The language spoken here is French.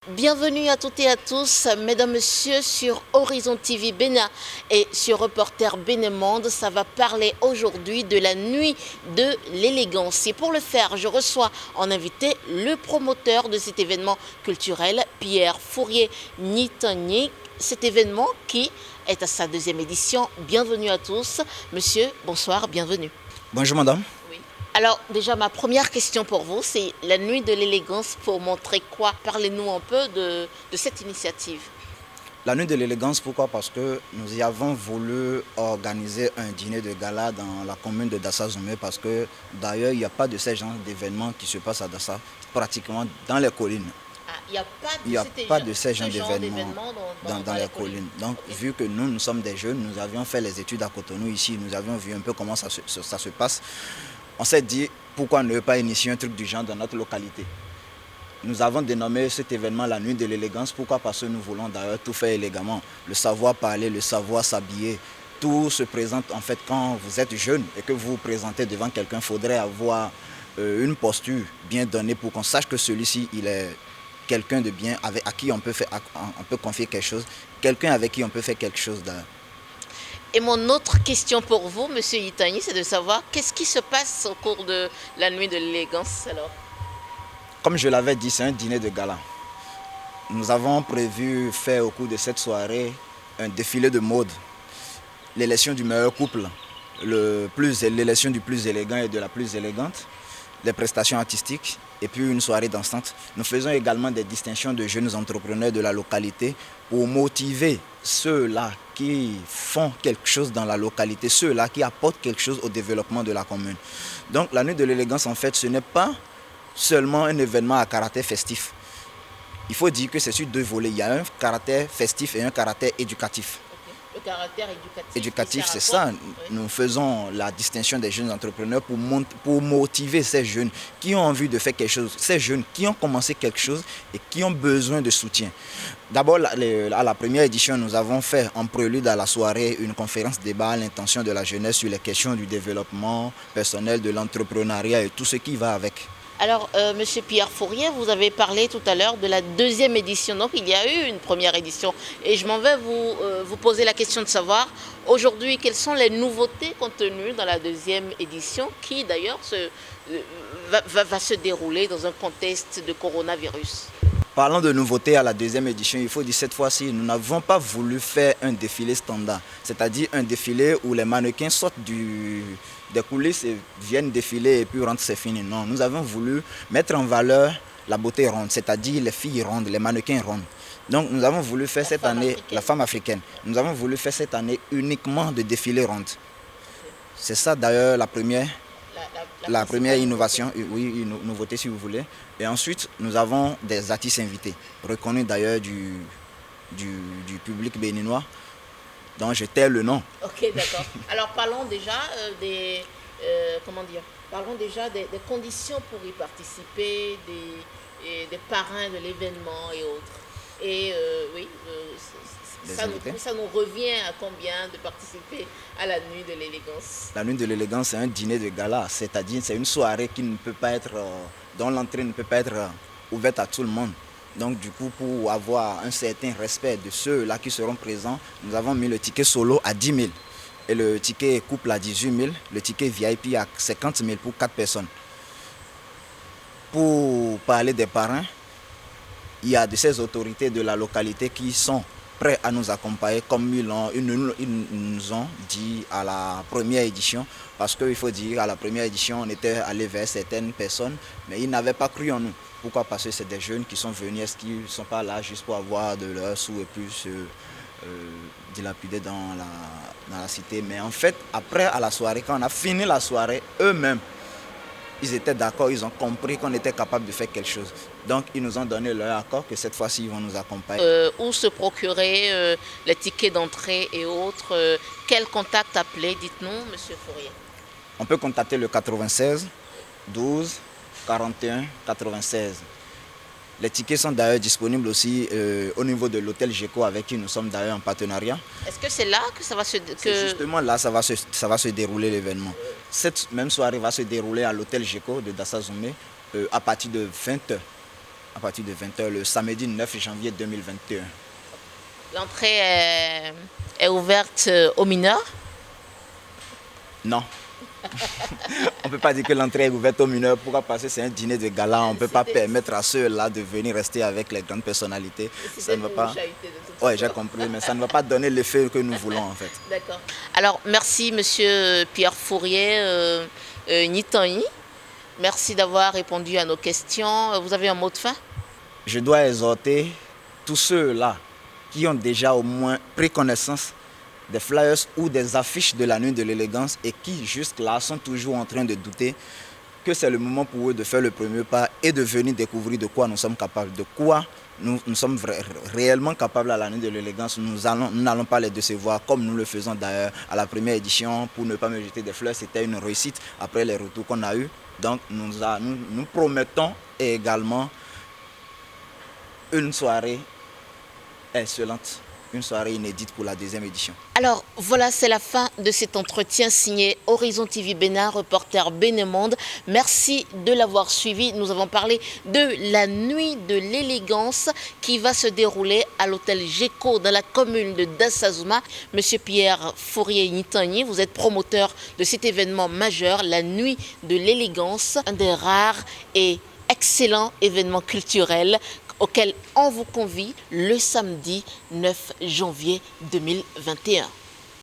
Bienvenue à toutes et à tous, mesdames, messieurs, sur Horizon TV Bénin et sur Reporter Bénémonde. Ça va parler aujourd'hui de la nuit de l'élégance. Et pour le faire, je reçois en invité le promoteur de cet événement culturel, Pierre Fourier-Nitagny. Cet événement qui est à sa deuxième édition. Bienvenue à tous. Monsieur, bonsoir, bienvenue. Bonjour madame. Oui. Alors déjà ma première question pour vous, c'est la nuit de l'élégance pour montrer quoi? Parlez-nous un peu de cette initiative. La nuit de l'élégance, pourquoi? Parce que nous y avons voulu organiser un dîner de gala dans la commune de Dassa-Zoumé parce que d'ailleurs il n'y a pas de ces genres d'événements qui se passent à Dassa, pratiquement dans les collines. Ah, il n'y a Il n'y a pas de ces ce genres genre d'événements d'événements dans les les collines. collines. Donc, Ok. vu que nous sommes des jeunes, nous avions fait les études à Cotonou ici, nous avions vu un peu comment ça se passe. On s'est dit, pourquoi ne pas initier un truc du genre dans notre localité? Nous avons dénommé cet événement la nuit de l'élégance. Pourquoi? Parce que nous voulons d'ailleurs tout faire élégamment. Le savoir parler, le savoir s'habiller. Tout se présente en fait quand vous êtes jeune et que vous vous présentez devant quelqu'un. Il faudrait avoir une posture bien donnée pour qu'on sache que celui-ci, il est quelqu'un de bien à qui on peut confier quelque chose. Quelqu'un avec qui on peut faire quelque chose d'ailleurs. Et mon autre question pour vous, Monsieur Itani, c'est de savoir qu'est-ce qui se passe au cours de la nuit de l'élégance alors? Comme je l'avais dit, c'est un dîner de gala. Nous avons prévu faire au cours de cette soirée un défilé de mode, l'élection du meilleur couple, l'élection du plus élégant et de la plus élégante, les prestations artistiques et puis une soirée dansante. Nous faisons également des distinctions de jeunes entrepreneurs de la localité pour motiver ceux-là qui font quelque chose dans la localité, ceux-là qui apportent quelque chose au développement de la commune. Donc la nuit de l'élégance, en fait, ce n'est pas seulement un événement à caractère festif. Il faut dire que c'est sur deux volets. Il y a un caractère festif et un caractère éducatif. Ok. Le caractère éducatif. Éducatif, c'est quoi? ça. Oui. Nous faisons la distinction des jeunes entrepreneurs pour motiver ces jeunes qui ont envie de faire quelque chose, ces jeunes qui ont commencé quelque chose et qui ont besoin de soutien. D'abord, à la première édition, nous avons fait en prélude à la soirée une conférence débat à l'intention de la jeunesse sur les questions du développement personnel, de l'entrepreneuriat et tout ce qui va avec. Alors, Monsieur Pierre Fourier, vous avez parlé tout à l'heure de la deuxième édition. Donc, il y a eu une première édition. Et je m'en vais vous poser la question de savoir, aujourd'hui, quelles sont les nouveautés contenues dans la deuxième édition qui, d'ailleurs, va se dérouler dans un contexte de coronavirus. Parlant de nouveautés à la deuxième édition, il faut dire cette fois-ci, nous n'avons pas voulu faire un défilé standard, c'est-à-dire un défilé où les mannequins sortent des coulisses et viennent défiler et puis rentrent, c'est fini. Non, nous avons voulu mettre en valeur la beauté ronde, c'est-à-dire les filles rondes, les mannequins rondes. Donc nous avons voulu faire cette année, la femme africaine, nous avons voulu faire cette année uniquement de défilés rondes. C'est ça d'ailleurs la première innovation, oui, une nouveauté si vous voulez. Et ensuite, nous avons des artistes invités, reconnus d'ailleurs du public béninois, dont je tais le nom. Ok, d'accord. Alors, parlons déjà comment dire, parlons déjà des conditions pour y participer, des parrains de l'événement et autres. Et oui, ça nous revient à combien de participer à la nuit de l'élégance? La nuit de l'élégance, c'est un dîner de gala, c'est-à-dire c'est une soirée qui ne peut pas être, dont l'entrée ne peut pas être ouverte à tout le monde. Donc du coup, pour avoir un certain respect de ceux-là qui seront présents, nous avons mis le ticket solo à 10 000 et le ticket couple à 18 000, le ticket VIP à 50 000 pour 4 personnes. Pour parler des parrains, il y a de ces autorités de la localité qui sont prêts à nous accompagner comme ils nous ont dit à la première édition. Parce qu'il faut dire, à la première édition, on était allé vers certaines personnes, mais ils n'avaient pas cru en nous. Pourquoi? Parce que c'est des jeunes qui sont venus, est-ce qu'ils ne sont pas là juste pour avoir de leurs sous et puis se dilapider dans la cité. Mais en fait, après à la soirée, quand on a fini la soirée, eux-mêmes, ils étaient d'accord, ils ont compris qu'on était capable de faire quelque chose. Donc, ils nous ont donné leur accord que cette fois-ci, ils vont nous accompagner. Où se procurer les tickets d'entrée et autres? Quel contact appeler? Dites-nous, Monsieur Fourier. On peut contacter le 96 12 41 96. Les tickets sont d'ailleurs disponibles aussi au niveau de l'hôtel GECO avec qui nous sommes d'ailleurs en partenariat. Est-ce que c'est là que ça va se... C'est justement là ça va se dérouler l'événement. Cette même soirée va se dérouler à l'hôtel GECO de Dassa-Zoumé à partir de 20h. à partir de 20 h le samedi 9 janvier 2021. L'entrée est ouverte aux mineurs? Non. On ne peut pas dire que l'entrée est ouverte aux mineurs. Pourquoi? Parce que c'est un dîner de gala. On ne peut pas permettre à ceux-là de venir rester avec les grandes personnalités. Ça ne va pas. Oui, j'ai compris, mais ça ne va pas donner l'effet que nous voulons en fait. D'accord. Alors, merci Monsieur Pierre Fourier Nitanyi. Merci d'avoir répondu à nos questions. Vous avez un mot de fin? Je dois exhorter tous ceux-là qui ont déjà au moins pris connaissance des flyers ou des affiches de la nuit de l'élégance et qui jusque-là sont toujours en train de douter que c'est le moment pour eux de faire le premier pas et de venir découvrir de quoi nous sommes capables, de quoi nous sommes réellement capables à la nuit de l'élégance. Nous n'allons pas les décevoir comme nous le faisons d'ailleurs à la première édition. Pour ne pas me jeter des fleurs, c'était une réussite après les retours qu'on a eus. Donc nous promettons également une soirée excellente. Une soirée inédite pour la deuxième édition. Alors voilà, c'est la fin de cet entretien signé Horizon TV Bénin, reporter Bénémonde. Merci de l'avoir suivi. Nous avons parlé de la nuit de l'élégance qui va se dérouler à l'hôtel Géco dans la commune de Dassazouma. Monsieur Pierre Fourier Nitanyi, vous êtes promoteur de cet événement majeur, la nuit de l'élégance, un des rares et excellents événements culturels auquel on vous convie le samedi 9 janvier 2021.